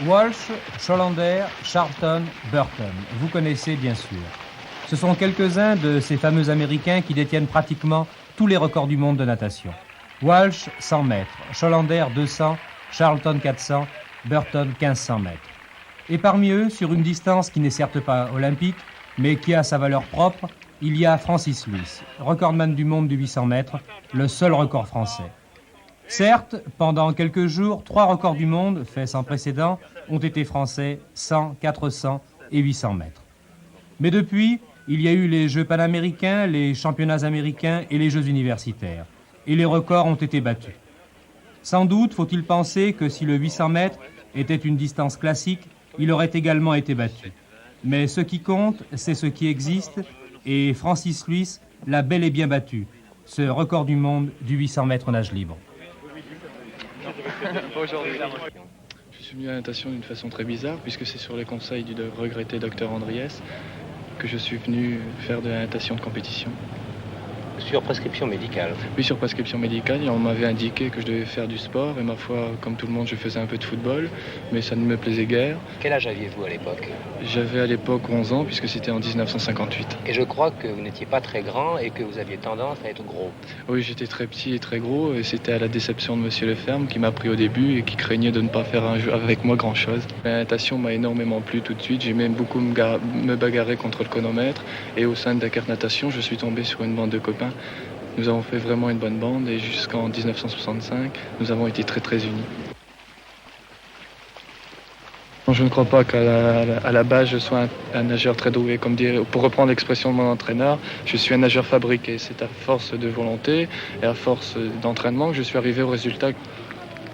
Walsh, Cholander, Charlton, Burton, vous connaissez bien sûr. Ce sont quelques-uns de ces fameux Américains qui détiennent pratiquement tous les records du monde de natation. Walsh, 100 mètres, Cholander, 200, Charlton, 400, Burton, 1500 mètres. Et parmi eux, sur une distance qui n'est certes pas olympique, mais qui a sa valeur propre, il y a Francis Lewis, recordman du monde du 800 mètres, le seul record français. Certes, pendant quelques jours, 3 records du monde, faits sans précédent, ont été français, 100, 400 et 800 mètres. Mais depuis, il y a eu les Jeux panaméricains, les championnats américains et les Jeux universitaires. Et les records ont été battus. Sans doute faut-il penser que si le 800 mètres était une distance classique, il aurait également été battu. Mais ce qui compte, c'est ce qui existe, et Francis Lewis l'a bel et bien battu, ce record du monde du 800 mètres nage libre. Bonjour. Je suis venu à la natation d'une façon très bizarre, puisque c'est sur les conseils du regretté docteur Andriès que je suis venu faire de la natation de compétition. Sur prescription médicale? Oui, sur prescription médicale, on m'avait indiqué que je devais faire du sport, et ma foi, comme tout le monde, je faisais un peu de football, mais ça ne me plaisait guère. Quel âge aviez-vous à l'époque? J'avais à l'époque 11 ans, puisque c'était en 1958. Et je crois que vous n'étiez pas très grand et que vous aviez tendance à être gros. Oui, j'étais très petit et très gros, et c'était à la déception de Monsieur Leferme qui m'a pris au début et qui craignait de ne pas faire un jeu avec moi grand-chose. La natation m'a énormément plu tout de suite, j'ai même beaucoup me bagarrer contre le chronomètre, et au sein de Dakar Natation, je suis tombé sur une bande de copains. Nous avons fait vraiment une bonne bande, et jusqu'en 1965, nous avons été très très unis. Je ne crois pas qu'à la base je sois un nageur très doué, pour reprendre l'expression de mon entraîneur, je suis un nageur fabriqué. C'est à force de volonté et à force d'entraînement que je suis arrivé au résultat.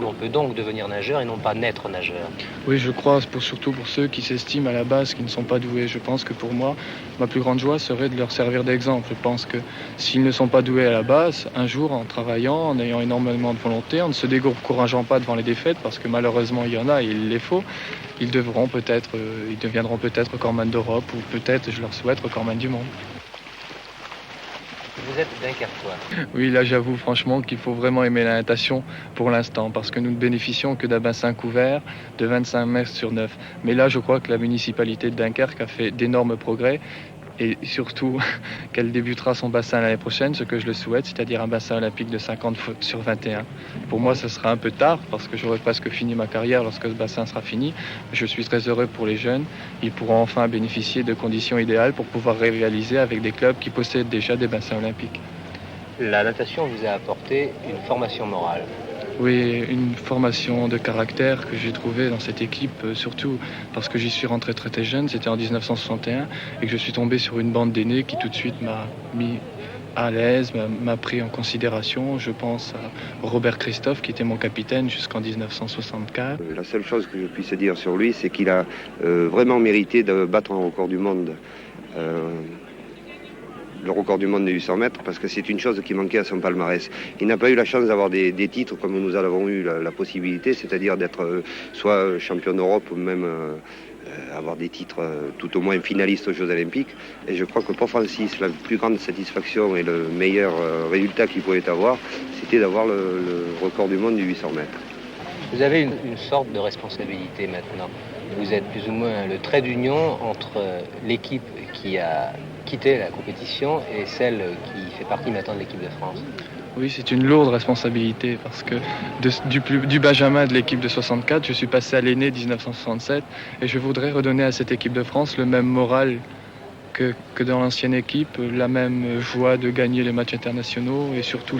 On peut donc devenir nageur et non pas naître nageur. Oui, je crois, surtout pour ceux qui s'estiment à la base, qui ne sont pas doués. Je pense que pour moi, ma plus grande joie serait de leur servir d'exemple. Je pense que s'ils ne sont pas doués à la base, un jour, en travaillant, en ayant énormément de volonté, en ne se décourageant pas devant les défaites, parce que malheureusement il y en a et il les faut, ils deviendront peut-être recordman d'Europe, ou peut-être, je leur souhaite, recordman du monde. Vous êtes dunkerquois. Oui, là j'avoue franchement qu'il faut vraiment aimer la natation pour l'instant, parce que nous ne bénéficions que d'un bassin couvert de 25 mètres sur 9. Mais là je crois que la municipalité de Dunkerque a fait d'énormes progrès, et surtout qu'elle débutera son bassin l'année prochaine, ce que je le souhaite, c'est-à-dire un bassin olympique de 50 sur 21. Pour moi ce sera un peu tard, parce que j'aurai presque fini ma carrière lorsque ce bassin sera fini. Je suis très heureux pour les jeunes, ils pourront enfin bénéficier de conditions idéales pour pouvoir rivaliser avec des clubs qui possèdent déjà des bassins olympiques. La natation vous a apporté une formation morale. Oui, une formation de caractère que j'ai trouvée dans cette équipe, surtout parce que j'y suis rentré très très jeune, c'était en 1961, et que je suis tombé sur une bande d'aînés qui tout de suite m'a mis à l'aise, m'a pris en considération. Je pense à Robert Christophe, qui était mon capitaine jusqu'en 1964. La seule chose que je puisse dire sur lui, c'est qu'il a vraiment mérité de battre un record du monde. Le record du monde de 800 mètres, parce que c'est une chose qui manquait à son palmarès. Il n'a pas eu la chance d'avoir des titres comme nous avons eu la possibilité, c'est-à-dire d'être soit champion d'Europe ou même avoir des titres tout au moins finalistes aux Jeux Olympiques. Et je crois que pour Francis, la plus grande satisfaction et le meilleur résultat qu'il pouvait avoir, c'était d'avoir le record du monde du 800 mètres. Vous avez une sorte de responsabilité maintenant. Vous êtes plus ou moins le trait d'union entre l'équipe qui a quitté la compétition et celle qui fait partie maintenant de l'équipe de France. Oui, c'est une lourde responsabilité, parce que du Benjamin de l'équipe de 64, je suis passé à l'aîné 1967, et je voudrais redonner à cette équipe de France le même moral que dans l'ancienne équipe, la même joie de gagner les matchs internationaux, et surtout